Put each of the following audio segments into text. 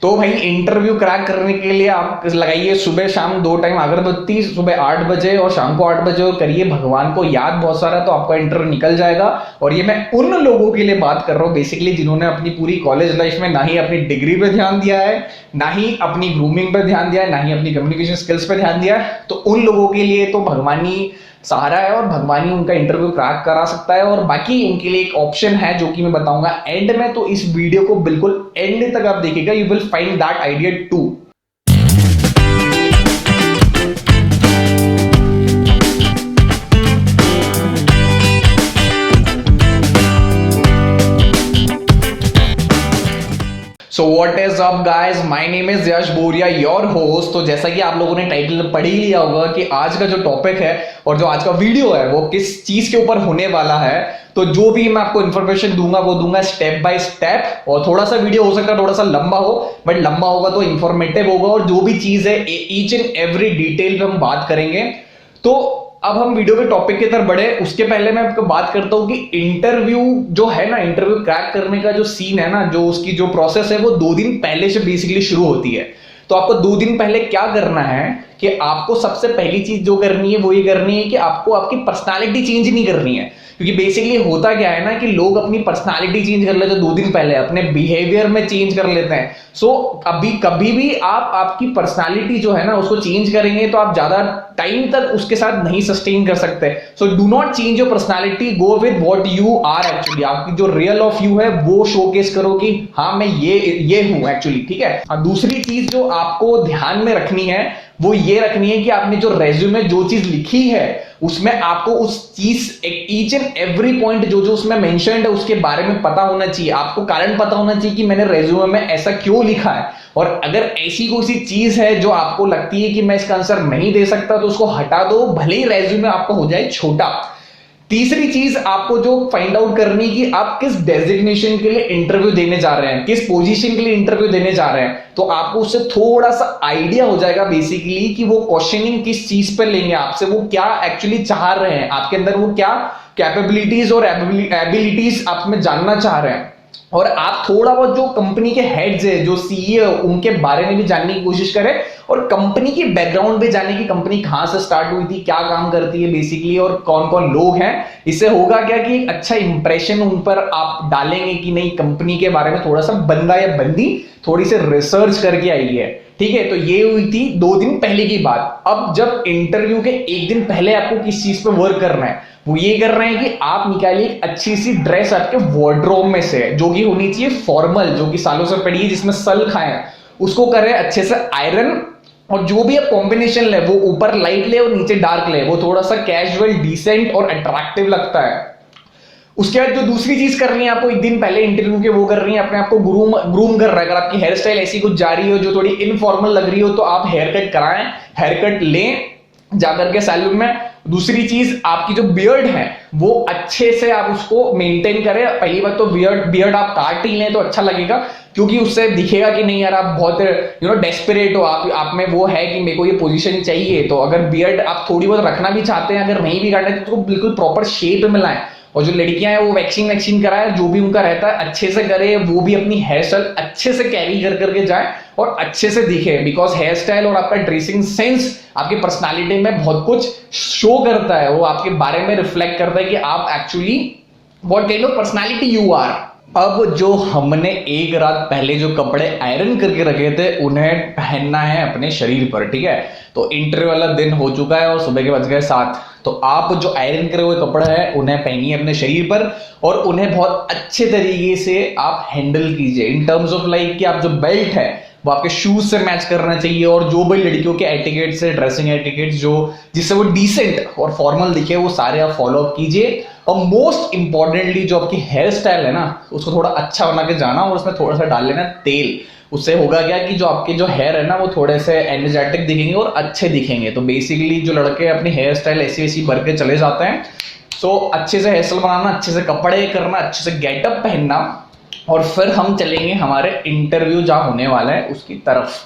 तो भाई interview crack करने के लिए आप लगाइए सुबह शाम 2 टाइम अगरबत्ती, सुबह 8 बजे और शाम को 8 बजे, और करिए भगवान को याद बहुत सारा, तो आपका इंटरव्यू निकल जाएगा। और ये मैं उन लोगों के लिए बात कर रहा हूँ बेसिकली जिन्होंने अपनी पूरी कॉलेज लाइफ में ना ही अपनी डिग्री पे ध्यान दिया है, ना ही अपनी ग्रूमिंग पे ध्यान दिया है, ना ही अपनी कम्युनिकेशन स्किल्स पे ध्यान दिया है। तो उन लोगों के लिए तो भगवान ही सहारा है और भगवान ही उनका इंटरव्यू क्रैक करा सकता है। और बाकी उनके लिए एक ऑप्शन है जो कि मैं बताऊंगा एंड में, तो इस वीडियो को बिल्कुल एंड तक आप देखिएगा, you will find that idea too. So what is up guys, my name is Yash Boriya, your host. तो जैसा कि आप लोगों ने टाइटल पढ़ ही लिया होगा कि आज का जो टॉपिक है और जो आज का वीडियो है वो किस चीज के ऊपर होने वाला है। तो जो भी मैं आपको इन्फॉर्मेशन दूंगा वो दूंगा स्टेप बाय स्टेप, और थोड़ा सा वीडियो हो सकता है थोड़ा सा लंबा हो, बट लंबा होगा तो इंफॉर्मेटिव होगा, और जो भी चीज है ईच एंड एवरी डिटेल पे हम बात करेंगे। तो अब हम वीडियो के टॉपिक की तरफ बढ़े उसके पहले मैं आपको बात करता हूं कि इंटरव्यू जो है ना, इंटरव्यू क्रैक करने का जो सीन है ना, जो उसकी जो प्रोसेस है वो 2 दिन पहले से बेसिकली शुरू होती है। तो आपको 2 दिन पहले क्या करना है कि आपको सबसे पहली चीज जो करनी है वो ये करनी है कि आपको आपकी पर्सनालिटी चेंज नहीं करनी है। क्योंकि बेसिकली होता क्या है ना कि लोग अपनी पर्सनालिटी चेंज कर लेते हैं 2 दिन पहले, अपने बिहेवियर में चेंज कर लेते हैं। सो अभी कभी भी आप आपकी पर्सनालिटी जो है ना उसको चेंज करेंगे तो आप ज्यादा टाइम तक उसके साथ नहीं सस्टेन कर सकते। So do not change your personality, go with what you are actually. आपकी जो रियल ऑफ यू है वो शोकेस करो कि हाँ मैं ये हूं एक्चुअली, ठीक है। और दूसरी चीज जो आपको ध्यान में रखनी है वो ये रखनी है कि आपने जो रेज्यूमे जो चीज लिखी है उसमें आपको उस चीज ईच एंड एवरी पॉइंट जो जो उसमें मेंशन्ड है उसके बारे में पता होना चाहिए। आपको कारण पता होना चाहिए कि मैंने रेज्यूमे में ऐसा क्यों लिखा है, और अगर ऐसी कोई सी चीज है जो आपको लगती है कि मैं इसका आंसर नहीं दे सकता तो उसको हटा दो, भले ही रेज्यूमे आपको हो जाए छोटा। तीसरी चीज आपको जो फाइंड आउट करनी कि आप किस डेजिग्नेशन के लिए इंटरव्यू देने जा रहे हैं, किस पोजीशन के लिए इंटरव्यू देने जा रहे हैं, तो आपको उससे थोड़ा सा आइडिया हो जाएगा बेसिकली कि वो क्वेश्चनिंग किस चीज पर लेंगे आपसे, वो क्या एक्चुअली चाह रहे हैं, आपके अंदर वो क्या कैपेबिलिटीज और एबिलिटीज आप में जानना चाह रहे हैं। और आप थोड़ा बहुत जो कंपनी के हेड्स है, जो सीईओ, उनके बारे में भी जानने की कोशिश करें, और कंपनी की बैकग्राउंड पे जाने की, कंपनी कहां से स्टार्ट हुई थी, क्या काम करती है बेसिकली, और कौन कौन लोग हैं। इससे होगा क्या कि एक अच्छा इंप्रेशन उन पर आप डालेंगे कि नहीं, कंपनी के बारे में थोड़ा सा बंदा या बंदी थोड़ी सी रिसर्च करके आई है, ठीक है। तो ये हुई थी 2 दिन पहले की बात। अब जब इंटरव्यू के 1 दिन पहले आपको किस चीज पे वर्क करना है, वो ये कर रहे हैं कि आप निकालिए एक अच्छी सी ड्रेस आपके वार्डरोब में से, जो कि होनी चाहिए फॉर्मल, जो कि सालों से पड़ी है, जिसमें सल खाए, उसको करें अच्छे से आयरन। और जो भी आप कॉम्बिनेशन ले वो ऊपर लाइट ले और नीचे डार्क ले, वो थोड़ा सा कैजुअल, डिसेंट और अट्रैक्टिव लगता है। उसके बाद जो दूसरी चीज कर रही है आपको 1 दिन पहले इंटरव्यू के, वो कर रही है अपने आप को ग्रूम कर रहा है। अगर आपकी हेयर स्टाइल ऐसी कुछ जा रही हो जो थोड़ी इनफॉर्मल लग रही हो तो आप हेयर कट कराएं, हेयर कट लें जाकर के सैलून में। दूसरी चीज, आपकी जो बियर्ड है वो अच्छे से आप उसको मेंटेन करें। पहली बात तो बियर्ड आप काट ही लें तो अच्छा लगेगा, क्योंकि उससे दिखेगा कि नहीं यार आप बहुत डेस्परेट हो, आप में वो है कि मेरे को ये पोजीशन चाहिए। तो अगर बियर्ड आप थोड़ी बहुत रखना भी चाहते हैं, अगर नहीं भी काटना है तो बिल्कुल प्रॉपर शेप में लाएं। और जो लड़कियां हैं वो वैक्सिंग कराए, जो भी उनका रहता है अच्छे से करे, वो भी अपनी हेयर स्टाइल अच्छे से कैरी कर करके जाए और अच्छे से दिखे। बिकॉज हेयर स्टाइल और आपका ड्रेसिंग सेंस आपकी पर्सनालिटी में बहुत कुछ शो करता है, वो आपके बारे में रिफ्लेक्ट करता है कि आप actually what kind of personality you are. अब जो हमने एक रात पहले जो कपड़े आयरन करके रखे थे उन्हें पहनना है अपने शरीर पर, ठीक है। तो इंटरव्यू वाला दिन हो चुका है और सुबह के बज गए 7। तो आप जो आयरन करे हुए कपड़े हैं उन्हें पहनिए अपने शरीर पर, और उन्हें बहुत अच्छे तरीके से आप हैंडल कीजिए इन टर्म्स ऑफ लाइक कि आप जो बेल्ट है वो आपके शूज से मैच करना चाहिए, और जो भी लड़कियों के एटिकेट्स है, ड्रेसिंग एटिकेट्स जो जिससे वो डिसेंट और फॉर्मल दिखे, वो सारे आप फॉलो अप कीजिए। और मोस्ट इंपॉर्टेंटली जो आपकी हेयर स्टाइल है ना उसको थोड़ा अच्छा बना के जाना, और उसमें थोड़ा सा डाल लेना तेल। उससे होगा क्या कि जो आपके जो हेयर है ना वो थोड़े से एनर्जेटिक दिखेंगे और अच्छे दिखेंगे। तो बेसिकली जो लड़के अपनी हेयर स्टाइल ऐसी वैसी भर के चले जाते हैं, सो अच्छे से हेयर स्टाइल बनाना, अच्छे से कपड़े करना, अच्छे से गेटअप पहनना, और फिर हम चलेंगे हमारे इंटरव्यू जहां होने वाला है उसकी तरफ।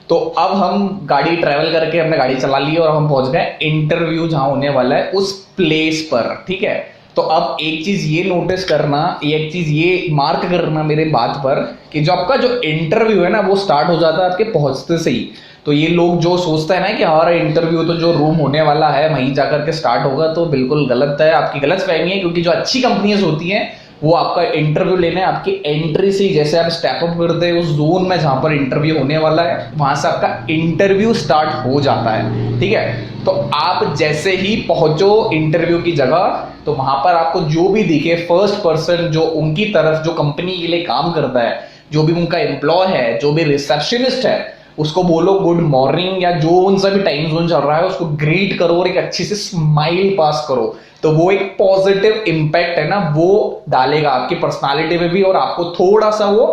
तो अब हम गाड़ी ट्रेवल करके हमने गाड़ी चला ली और हम पहुंच गए इंटरव्यू जहां होने वाला है उस प्लेस पर, ठीक है। तो अब एक चीज ये नोटिस करना, एक चीज ये मार्क करना मेरे बात पर, कि जो आपका जो इंटरव्यू है ना वो स्टार्ट हो जाता है आपके पहुंचते से ही। तो ये लोग जो सोचते हैं ना कि हमारा इंटरव्यू तो जो रूम होने वाला है वहीं जाकर के स्टार्ट होगा, तो बिल्कुल गलत है, आपकी गलत फहमी है। क्योंकि जो अच्छी कंपनीज होती हैं वो आपका इंटरव्यू लेने आपकी एंट्री से ही, जैसे आप स्टेप अप करते हैं उस जोन में जहां पर इंटरव्यू होने वाला है, वहां से आपका इंटरव्यू स्टार्ट हो जाता है। ठीक है, तो आप जैसे ही पहुंचो इंटरव्यू की जगह, तो वहां पर आपको जो भी दिखे फर्स्ट पर्सन जो उनकी तरफ जो कंपनी के लिए काम करता है, जो भी उनका एम्प्लॉय है, जो भी रिसेप्शनिस्ट है, उसको बोलो गुड मॉर्निंग, या जो उनसा भी टाइम जोन चल रहा है उसको ग्रीट करो और एक अच्छी सी स्माइल पास करो। तो वो एक पॉजिटिव इंपैक्ट है ना वो डालेगा आपकी पर्सनालिटी में भी, और आपको थोड़ा सा वो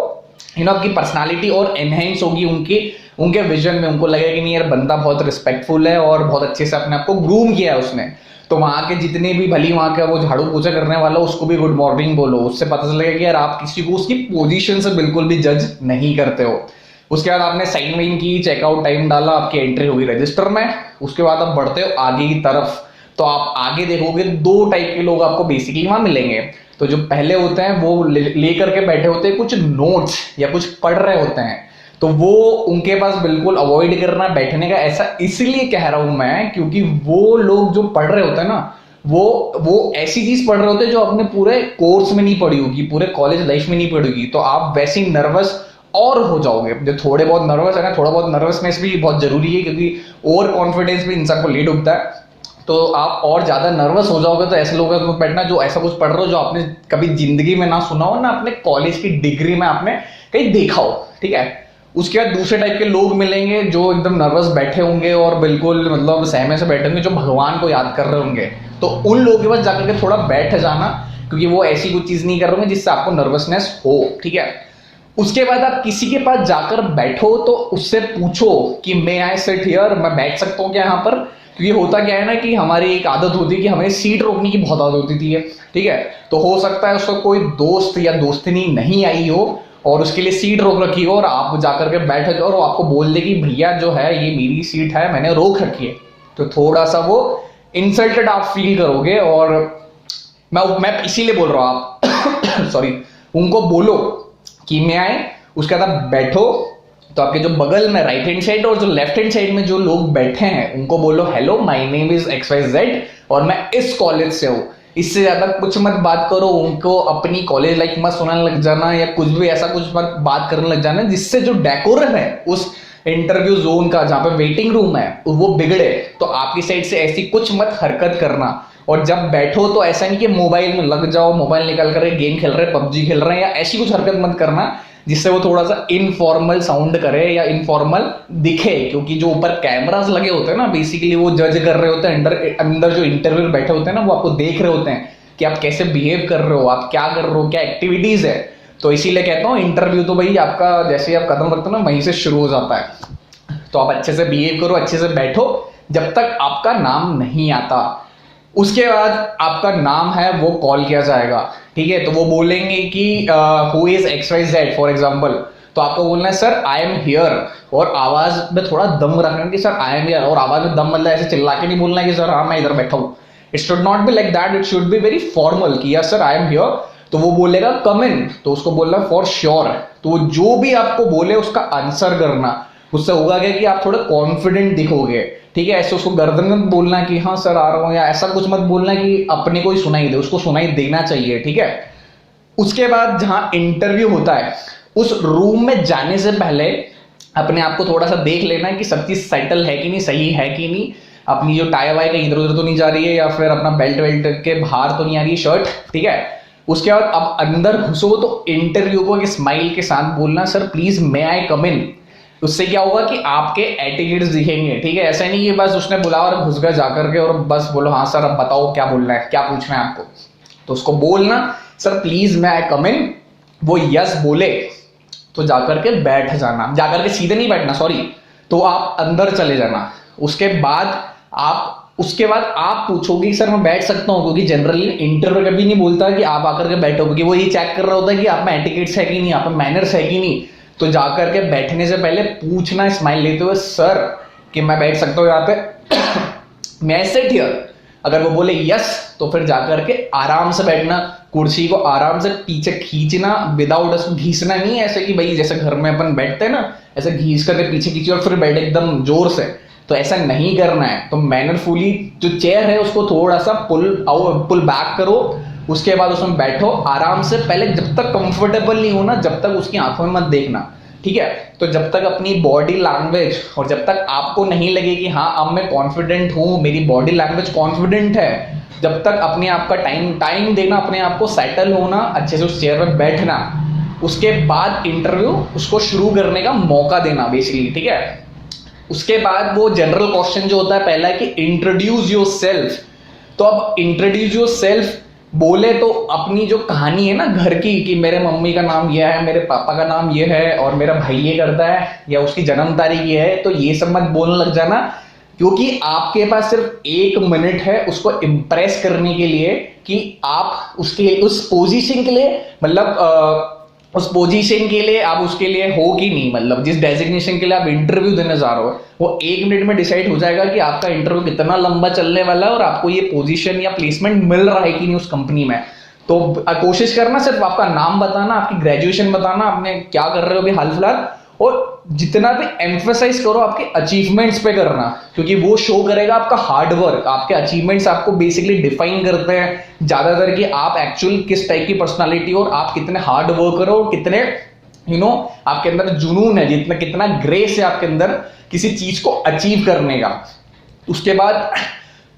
आपकी पर्सनालिटी और एनहेंस होगी उनके विजन में। उनको लगेगा कि नहीं यार बंदा बहुत रिस्पेक्टफुल है और बहुत अच्छे से अपने आप को ग्रूम किया है उसने। तो वहां के जितने भी भली वहां का वो झाड़ू पोछा करने वाला उसको भी गुड मॉर्निंग बोलो। उससे पता चलेगा कि यार आप किसी को उसकी पोजीशन से बिल्कुल भी जज नहीं करते हो। उसके बाद आपने साइन वाइन की, चेकआउट टाइम डाला, आपकी एंट्री होगी रजिस्टर में। उसके बाद आप बढ़ते हो आगे की तरफ, तो आप आगे देखोगे दो टाइप के लोग आपको बेसिकली वहां मिलेंगे। तो जो पहले होते हैं वो लेकर के बैठे होते हैं कुछ नोट्स या कुछ पढ़ रहे होते हैं, तो वो उनके पास बिल्कुल अवॉइड करना बैठने का। ऐसा इसलिए कह रहा हूं मैं क्योंकि वो लोग जो पढ़ रहे होते हैं ना वो ऐसी चीज पढ़ रहे होते हैं जो अपने पूरे कोर्स में नहीं पढ़ी होगी, पूरे कॉलेज लाइफ में नहीं पढ़ी होगी। तो आप वैसे ही नर्वस और हो जाओगे। जो थोड़े बहुत नर्वस है ना, थोड़ा बहुत नर्वसनेस भी बहुत जरूरी है, क्योंकि ओवर कॉन्फिडेंस भी इंसान को ले डूबता है। तो आप और ज्यादा नर्वस हो जाओगे। तो ऐसे लोगों को बैठना जो ऐसा कुछ पढ़ रहे हो जो आपने कभी जिंदगी में ना सुना हो, ना अपने कॉलेज की डिग्री में आपने कहीं देखा हो। ठीक है, उसके बाद दूसरे टाइप के लोग मिलेंगे जो एकदम नर्वस बैठे होंगे और बिल्कुल मतलब सहमे से बैठे होंगे, जो भगवान को याद कर रहे होंगे। तो उन लोगों के पास जाकर के थोड़ा बैठ जाना, क्योंकि वो ऐसी कुछ चीज नहीं कर रहे होंगे जिससे आपको नर्वसनेस हो। ठीक है, उसके बाद आप किसी के पास जाकर बैठो तो उससे पूछो कि मे आई सिट हियर, मैं बैठ सकता हूँ क्या यहाँ पर। क्योंकि होता क्या है ना कि हमारी एक आदत होती है कि हमें सीट रोकने की बहुत आदत होती है। ठीक है, तो हो सकता है उसका कोई दोस्त या दोस्तनी नहीं आई हो और उसके लिए सीट रोक रखी हो, और आप जाकर के बैठ जाओ और वो आपको बोल दे कि भैया जो है ये मेरी सीट है, मैंने रोक रखी है। तो थोड़ा सा वो इंसल्टेड आप फील करोगे। और मैं इसीलिए बोल रहा हूं आप सॉरी, उनको बोलो कि मैं आए, उसके बाद आप बैठो। तो आपके जो बगल में राइट हैंड साइड और जो लेफ्ट हैंड साइड में जो लोग बैठे हैं उनको बोलो hello my name is XYZ और मैं इस कॉलेज से हूँ। इससे ज्यादा कुछ मत बात करो, उनको अपनी कॉलेज लाइफ मत सुनाने लग जाना या कुछ भी ऐसा कुछ मत बात करने लग जाना जिससे जो डेकोरम है उस इंटरव्यू जोन का जहां पे वेटिंग रूम है वो बिगड़े। तो आपकी साइड से ऐसी कुछ मत हरकत करना। और जब बैठो तो ऐसा नहीं कि मोबाइल में लग जाओ, मोबाइल निकाल कर गेम खेल रहे, पबजी खेल रहे हैं, या ऐसी कुछ हरकत मत करना जिससे वो थोड़ा सा इनफॉर्मल साउंड करे या इनफॉर्मल दिखे। क्योंकि जो ऊपर कैमरास लगे होते हैं ना, बेसिकली वो जज कर रहे होते हैं, अंदर जो इंटरव्यू बैठे होते हैं ना वो आपको देख रहे होते हैं कि आप कैसे बिहेव कर रहे हो, आप क्या कर रहे हो, क्या एक्टिविटीज है। तो इसीलिए कहता हूँ इंटरव्यू तो भाई आपका जैसे ही आप कदम रखते हो ना वहीं से शुरू हो जाता है। तो आप अच्छे से बिहेव करो, अच्छे से बैठो जब तक आपका नाम नहीं आता। उसके बाद आपका नाम है वो कॉल किया जाएगा। ठीक है, तो वो बोलेंगे कि who is XYZ for example. तो आपको बोलना है सर आई एम हियर, और आवाज में थोड़ा दम रखना कि सर आई एम हियर, और आवाज में दम मतलब ऐसे चिल्ला के नहीं बोलना है कि सर हाँ मैं इधर बैठा हूँ। It should not be like that, it should be very formal कि yes sir I am here. तो वो बोलेगा कम इन, तो उसको बोलना फॉर श्योर। तो जो भी आपको बोले उसका आंसर करना, उससे होगा क्या कि आप थोड़ा कॉन्फिडेंट दिखोगे। ठीक है, ऐसे उसको गर्दन में बोलना कि हाँ सर आ रहा हूं, या ऐसा कुछ मत बोलना कि अपने को ही सुनाई दे, उसको सुनाई देना चाहिए। ठीक है, उसके बाद जहां इंटरव्यू होता है उस रूम में जाने से पहले अपने आप को थोड़ा सा देख लेना कि सब चीज सेटल है कि नहीं, सही है कि नहीं, अपनी जो टाई वाई कहीं इधर उधर तो नहीं जा रही है, या फिर अपना बेल्ट वेल्ट के बाहर तो नहीं आ रही है शर्ट। ठीक है, उसके बाद अब अंदर घुसो तो इंटरव्यू को एक स्माइल के साथ बोलना सर प्लीज मे आई कम इन। उससे क्या होगा कि आपके एटिट्यूड्स दिखेंगे। ठीक है, ऐसा नहीं कि बस उसने बुलाया और घुस गया जाकर के और बस बोलो हाँ सर अब बताओ क्या बोलना है, क्या पूछना है आपको। तो उसको बोलना सर प्लीज मे आई कम इन, वो यस बोले तो जाकर के बैठ जाना, जाकर के सीधे नहीं बैठना सॉरी, तो आप अंदर चले जाना। उसके बाद आप पूछोगे सर मैं बैठ सकता हूं, क्योंकि जनरली इंटरव्यू कभी नहीं बोलता कि आप आकर के बैठो, क्योंकि वो ये चेक कर रहा होता है कि आप में एटिकेट्स है कि नहीं, आप में मैनर्स है कि नहीं। तो जाकर के बैठने से पहले पूछना स्माइल लेते हुए सर कि मैं बैठ सकता हूं यहाँ पे मैं सिट हियर, अगर वो बोले यस तो फिर जाकर के आराम से बैठना, कुर्सी को आराम से पीछे खींचना, विदाउट घीसना नहीं ऐसे कि भाई जैसे घर में अपन बैठते हैं ना ऐसे घीस करके पीछे खींचे और फिर बैठे एकदम जोर से, तो ऐसा नहीं करना है। तो मैनरफुली जो चेयर है उसको थोड़ा सा पुल बैक करो, उसके बाद उसमें बैठो आराम से। पहले जब तक कंफर्टेबल नहीं हो ना जब तक उसकी आंखों में मत देखना, ठीक है। तो जब तक अपनी बॉडी लैंग्वेज और जब तक आपको नहीं लगे कि हाँ अब मैं कॉन्फिडेंट हूं, मेरी बॉडी लैंग्वेज कॉन्फिडेंट है, जब तक अपने आप का टाइम देना, अपने आप को सेटल होना, अच्छे से उस चेयर में बैठना, उसके बाद इंटरव्यू उसको शुरू करने का मौका देना बेसिकली, ठीक है। उसके बाद वो जनरल क्वेश्चन जो होता है पहला है कि इंट्रोड्यूस योर सेल्फ। तो अब इंट्रोड्यूस योर सेल्फ बोले तो अपनी जो कहानी है ना घर की, कि मेरे मम्मी का नाम यह है, मेरे पापा का नाम यह है और मेरा भाई ये करता है या उसकी जन्म तारीख ये है, तो ये सब मत बोलने लग जाना, क्योंकि आपके पास सिर्फ 1 मिनट है उसको इंप्रेस करने के लिए कि आप उसके उस पोजीशन के लिए मतलब उस पोजीशन के लिए आप उसके लिए हो कि नहीं, मतलब जिस डेजिग्नेशन के लिए आप इंटरव्यू देने जा रहे हो वो 1 मिनट में डिसाइड हो जाएगा कि आपका इंटरव्यू कितना लंबा चलने वाला है और आपको ये पोजीशन या प्लेसमेंट मिल रहा है कि नहीं उस कंपनी में। तो कोशिश करना सिर्फ आपका नाम बताना, आपकी ग्रेजुएशन बताना, आपने क्या कर रहे हो अभी हाल फिलहाल, और जितना भी एम्फेसाइज करो आपके अचीवमेंट्स पे करना, क्योंकि वो शो करेगा आपका हार्ड वर्क। आपके अचीवमेंट्स आपको बेसिकली डिफाइन करते हैं ज्यादातर कि आप एक्चुअल किस टाइप की पर्सनालिटी हो और आप कितने हार्ड वर्कर हो, कितने आपके अंदर जुनून है, जितना कितना ग्रेस है आपके अंदर किसी चीज को अचीव करने का। उसके बाद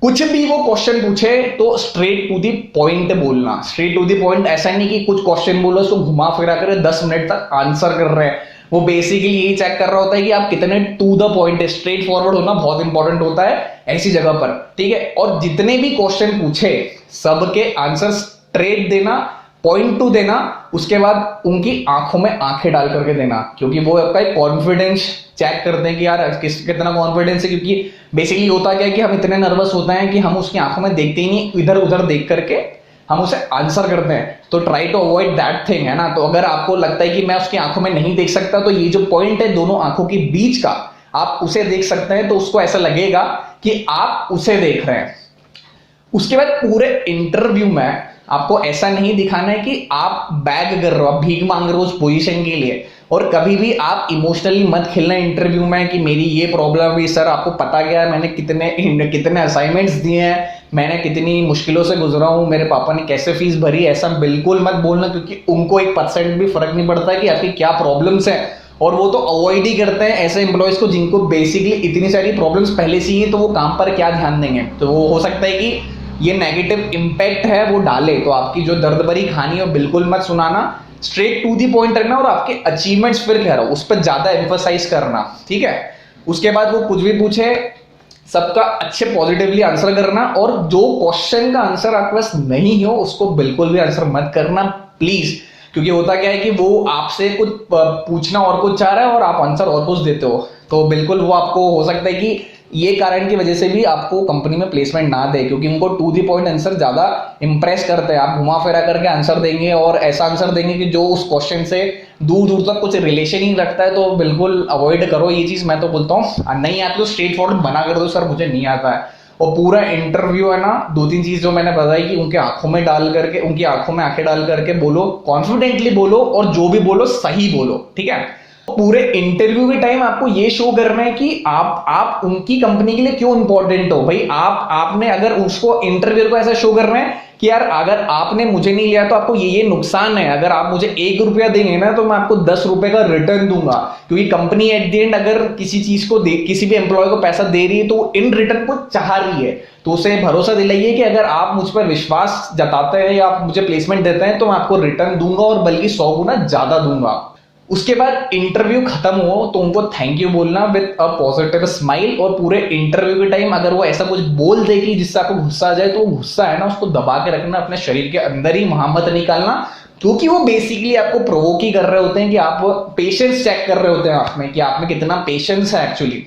कुछ भी वो क्वेश्चन पूछे तो स्ट्रेट टू दी पॉइंट बोलना। स्ट्रेट टू दी पॉइंट ऐसा नहीं कि कुछ क्वेश्चन बोलो उसको घुमा फिरा कर 10 मिनट तक आंसर कर रहे हैं। वो बेसिकली यही चेक कर रहा होता है कि आप कितने टू द पॉइंट है। स्ट्रेट फॉरवर्ड होना बहुत इंपॉर्टेंट होता है ऐसी जगह पर, ठीक है। और जितने भी क्वेश्चन पूछे सबके आंसर स्ट्रेट देना, पॉइंट टू देना, उसके बाद उनकी आंखों में आंखें डाल करके देना, क्योंकि वो आपका एक कॉन्फिडेंस चेक करते हैं कि यार कितना कॉन्फिडेंस है। क्योंकि बेसिकली होता क्या है कि हम इतने नर्वस होते हैं कि हम उसकी आंखों में देखते ही नहीं, इधर उधर देख करके हम उसे आंसर करते हैं। तो try to avoid that thing, है ना। तो अगर आपको लगता है कि मैं उसकी आंखों में नहीं देख सकता, तो ये जो पॉइंट है दोनों आंखों के बीच का, आप उसे देख सकते हैं, तो उसको ऐसा लगेगा कि आप उसे देख रहे हैं। उसके बाद पूरे इंटरव्यू में आपको ऐसा नहीं दिखाना है कि आप बैग कर रहे हो, आप भीख मांग रहे हो उस पोजीशन के लिए। और कभी भी आप इमोशनली मत खेलना इंटरव्यू में कि मेरी ये प्रॉब्लम है सर, आपको पता क्या है मैंने कितने असाइनमेंट्स दिए हैं, मैंने कितनी मुश्किलों से गुजरा हूं, मेरे पापा ने कैसे फीस भरी, ऐसा बिल्कुल मत बोलना, क्योंकि उनको 1% भी फर्क नहीं पड़ता कि आपकी क्या प्रॉब्लम्स हैं। और वो तो अवॉइड ही करते हैं ऐसे एम्प्लॉयज को जिनको बेसिकली इतनी सारी प्रॉब्लम्स पहले से ही, तो वो काम पर क्या ध्यान देंगे। तो वो हो सकता है कि ये नेगेटिव इंपैक्ट है वो डाले। तो आपकी जो दर्द भरी कहानी है बिल्कुल मत सुनाना, स्ट्रेट टू दी पॉइंट रखना और आपके अचीवमेंट्स फिर कह रहा हूं उस पर ज्यादा एम्फसाइज करना, ठीक है। उसके बाद वो कुछ भी पूछे सबका अच्छे पॉजिटिवली आंसर करना, और जो क्वेश्चन का आंसर आपके पास नहीं हो उसको बिल्कुल भी आंसर मत करना प्लीज। क्योंकि होता क्या है कि वो आपसे कुछ पूछना और कुछ चाह रहा है और आप आंसर और कुछ देते हो, तो बिल्कुल वो आपको हो सकता है कि ये कारण की वजह से भी आपको कंपनी में प्लेसमेंट ना दे, क्योंकि उनको टू दी पॉइंट आंसर ज्यादा इंप्रेस करते हैं। आप घुमा फिरा करके आंसर देंगे और ऐसा आंसर देंगे कि जो उस क्वेश्चन से दूर दूर तक कुछ रिलेशन ही रखता है, तो बिल्कुल अवॉइड करो ये चीज। मैं तो बोलता हूँ नहीं आता तो स्ट्रेट फॉरवर्ड बना कर दो, सर मुझे नहीं आता है। और पूरा इंटरव्यू है ना, 2-3 चीज जो मैंने बताई कि उनके आंखों में डाल करके, उनकी आंखों में आंखें डाल करके बोलो, कॉन्फिडेंटली बोलो, और जो भी बोलो सही बोलो, ठीक है। पूरे इंटरव्यू के टाइम आपको ये शो करना है कि आप उनकी कंपनी के लिए क्यों इंपॉर्टेंट हो। भाई आपने अगर उसको इंटरव्यू को ऐसा शो करना है कि यार अगर आपने मुझे नहीं लिया तो आपको ये नुकसान है, अगर आप मुझे 1 रुपया देंगे ना तो मैं आपको 10 रुपए का रिटर्न दूंगा। क्योंकि कंपनी एट द एंड अगर किसी चीज को किसी भी एम्प्लॉय को पैसा दे रही है तो इन रिटर्न को चाह रही है। तो उसे भरोसा दिलाइए कि अगर आप मुझ पर विश्वास जताते हैं या आप मुझे प्लेसमेंट देते हैं तो मैं आपको रिटर्न दूंगा, और बल्कि 100 गुना ज्यादा दूंगा। उसके बाद इंटरव्यू खत्म हो तो उनको थैंक यू बोलना विद अ पॉजिटिव स्माइल। और पूरे इंटरव्यू के टाइम अगर वो ऐसा कुछ बोल दे कि जिससे आपको गुस्सा आ जाए, तो वो गुस्सा है ना उसको दबा के रखना अपने शरीर के अंदर ही, वहां मत निकालना, क्योंकि वो बेसिकली आपको प्रोवोक ही कर रहे होते हैं कि आप पेशेंस चेक कर रहे होते हैं आप में कि आप में कितना पेशेंस है एक्चुअली,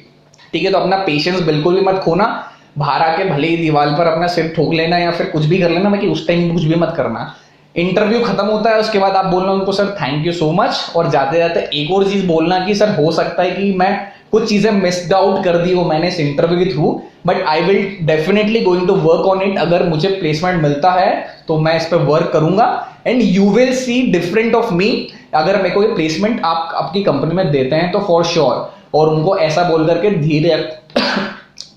ठीक है। तो अपना पेशेंस बिल्कुल भी मत खोना। बाहर आके भले ही दीवार पर अपना सिर ठोक लेना या फिर कुछ भी कर लेना, बाकी उस टाइम कुछ भी मत करना। इंटरव्यू खत्म होता है उसके बाद आप बोलना उनको sir thank you so much, और जाते जाते एक और चीज बोलना कि सर हो सकता है कि मैं कुछ चीजें मिस्ड आउट कर दी वो मैंने इस इंटरव्यू के through, but I will definitely going to work on it. अगर मुझे प्लेसमेंट मिलता है तो मैं इस पर वर्क करूंगा and you will see different of me. अगर मेरे को ये प्लेसमेंट आप आपकी कंपनी में देते हैं तो फॉर श्योर, और उनको ऐसा बोल करके धीरे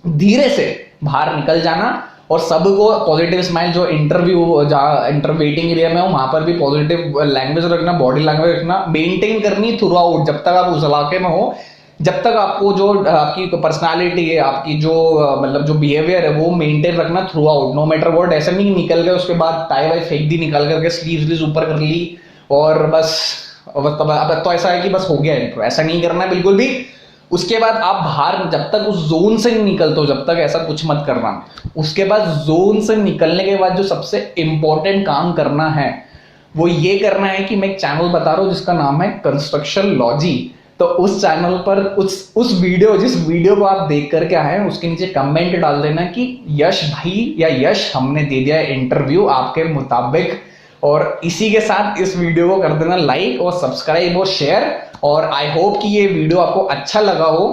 धीरे से बाहर निकल जाना, और सबको पॉजिटिव स्माइल, जो इंटरव्यू जहाँ वेटिंग एरिया में हो वहां पर भी पॉजिटिव लैंग्वेज रखना, बॉडी लैंग्वेज रखना, मेंटेन करनी थ्रू आउट जब तक आप उस इलाके में हो, जब तक आपको जो आपकी पर्सनालिटी है, आपकी जो मतलब जो बिहेवियर है वो मेंटेन रखना throughout, no matter what. ऐसा नहीं निकल गए उसके बाद टाई वाई फेंक दी निकल करके, स्लीव्स ऊपर कर ली और बस अब तो ऐसा है कि बस हो गया इंट्रो, ऐसा नहीं करना है बिल्कुल भी। उसके बाद आप बाहर जब तक उस जोन से नहीं निकलते हो, जब तक ऐसा कुछ मत करना। उसके बाद जोन से निकलने के बाद जो सबसे इंपॉर्टेंट काम करना है वो ये करना है कि मैं एक चैनल बता रहा हूं जिसका नाम है कंस्ट्रक्शन लॉजी। तो उस चैनल पर उस वीडियो, जिस वीडियो को आप देख करके आए हैं उसके नीचे कमेंट डाल देना कि यश भाई या यश हमने दे दिया इंटरव्यू आपके मुताबिक, और इसी के साथ इस वीडियो को कर देना लाइक और सब्सक्राइब और शेयर। और आई होप कि ये वीडियो आपको अच्छा लगा हो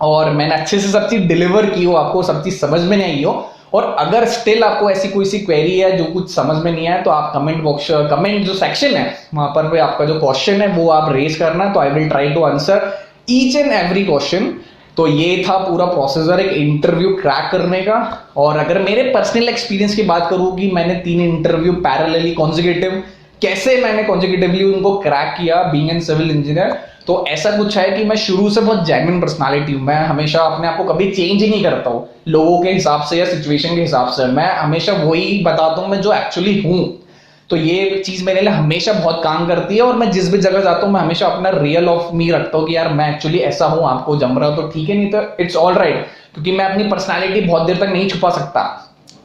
और मैंने अच्छे से सब चीज डिलीवर की हो, आपको सब चीज समझ में नहीं आई हो। और अगर स्टिल आपको ऐसी कोई सी क्वेरी है जो कुछ समझ में नहीं आया तो आप कमेंट जो सेक्शन है वहां पर भी आपका जो क्वेश्चन है वो आप रेज करना, तो I will try to answer each and every question. तो ये था पूरा प्रोसीजर एक इंटरव्यू क्रैक करने का। और अगर मेरे पर्सनल एक्सपीरियंस की बात करूं कि मैंने 3 इंटरव्यू पैरेलली कॉन्जिक्यूटिव कैसे मैंने कॉन्जिक्यूटिवली उनको क्रैक किया बीइंग एन सिविल इंजीनियर, तो ऐसा कुछ है कि मैं शुरू से बहुत जेन्युइन पर्सनालिटी हूं। मैं हमेशा अपने आप को कभी चेंज ही नहीं करता हूं लोगों के हिसाब से या सिचुएशन के हिसाब से, मैं हमेशा वही बताता हूं मैं जो एक्चुअली हूं। तो ये चीज मेरे लिए हमेशा बहुत काम करती है, और मैं जिस भी जगह जाता हूं मैं हमेशा अपना रियल ऑफ मी रखता हूं कि यार मैं एक्चुअली ऐसा हूं, आपको जम रहा हो तो ठीक है, नहीं तो इट्स ऑल राइट, क्योंकि मैं अपनी पर्सनालिटी बहुत देर तक नहीं छुपा सकता।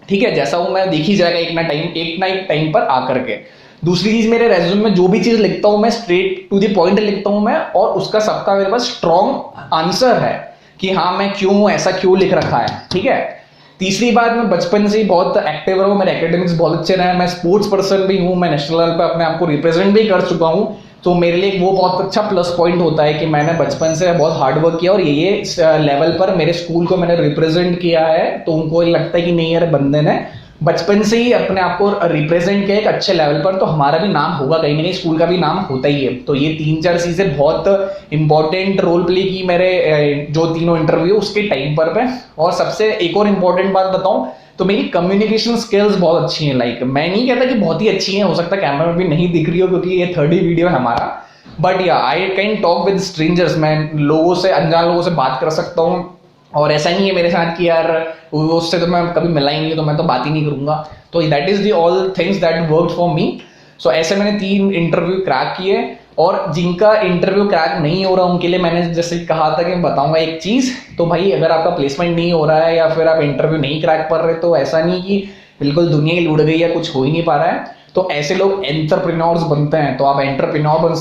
ठीक है, जैसा हूं मैं दिख ही जाएगा एक ना एक टाइम पर आकर के। दूसरी चीज, मेरे रेज्यूमे में जो भी चीज लिखता हूं मैं स्ट्रेट टू द पॉइंट लिखता हूं मैं, और उसका सबका मेरे पास स्ट्रॉन्ग आंसर है कि हाँ मैं क्यों ऐसा क्यों लिख रखा है। ठीक है, तीसरी बात, मैं बचपन से ही बहुत एक्टिव रहा हूं, मेरे एकेडमिक्स बहुत अच्छे रहे, मैं स्पोर्ट्स पर्सन भी हूं, मैं नेशनल लेवल पे अपने आप को रिप्रेजेंट भी कर चुका हूं। तो मेरे लिए वो बहुत अच्छा प्लस पॉइंट होता है कि मैंने बचपन से बहुत हार्ड वर्क किया और ये लेवल पर मेरे स्कूल को मैंने रिप्रेजेंट किया है, तो उनको लगता है कि नहीं यार बंदे ने बचपन से ही अपने आप को रिप्रेजेंट किया एक अच्छे लेवल पर, तो हमारा भी नाम होगा कहीं ना कहीं, स्कूल का भी नाम होता ही है। तो ये 3-4 चीजें बहुत इंपॉर्टेंट रोल प्ले की मेरे जो तीनों इंटरव्यू उसके टाइम पर। और सबसे एक और इम्पोर्टेंट बात बताऊं तो मेरी कम्युनिकेशन स्किल्स बहुत अच्छी हैं। लाइक मैं नहीं कहता कि बहुत ही अच्छी हैं, हो सकता है कैमरा में भी नहीं दिख रही हो क्योंकि ये 3rd वीडियो है हमारा, बट या I can talk with strangers, मैं लोगों से, अनजान लोगों से बात कर सकता हूँ। और ऐसा नहीं है मेरे साथ कि यार उससे तो मैं कभी मिला ही नहीं तो मैं तो बात ही नहीं करूंगा। तो that is the all things that worked for me. So ऐसे मैंने 3 इंटरव्यू क्रैक किए, और जिनका इंटरव्यू क्रैक नहीं हो रहा उनके लिए मैंने जैसे कहा था कि मैं बताऊंगा एक चीज। तो भाई अगर आपका प्लेसमेंट नहीं हो रहा है या फिर आप इंटरव्यू नहीं क्रैक कर रहे, तो ऐसा नहीं कि बिल्कुल दुनिया ही लूट गई या कुछ हो ही नहीं पा रहा है, तो ऐसे लोग एंटरप्रेन्योर्स बनते हैं। तो आप एंटरप्रेन्योर बन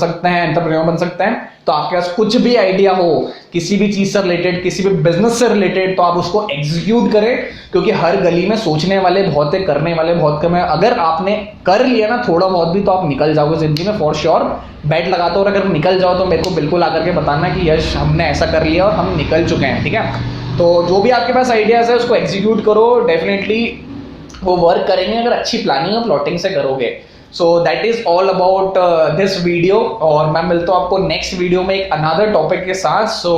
सकते हैं, तो आपके पास कुछ भी आइडिया हो किसी भी चीज से रिलेटेड, किसी भी बिजनेस से रिलेटेड, तो आप उसको एग्जीक्यूट करें, क्योंकि हर गली में सोचने वाले बहुत है, करने वाले बहुत कम है। अगर आपने कर लिया ना थोड़ा बहुत भी, तो आप निकल जाओगे जिंदगी में फॉर श्योर। बैट लगाता हूँ, और अगर निकल जाओ तो मेरे को बिल्कुल आकर के बताना कि यश हमने ऐसा कर लिया और हम निकल चुके हैं। ठीक है, तो जो भी आपके पास आइडियाज है उसको एग्जीक्यूट करो, डेफिनेटली वो वर्क करेंगे अगर अच्छी प्लानिंग और प्लॉटिंग से करोगे। So that is all about this video, और मैं मिलता हूँ आपको नेक्स्ट वीडियो में एक अनदर टॉपिक के साथ। So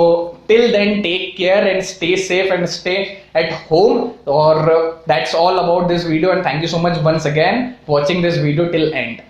till then take care and stay safe and stay at home, और that's all about this video, and thank you so much once again watching this video till end.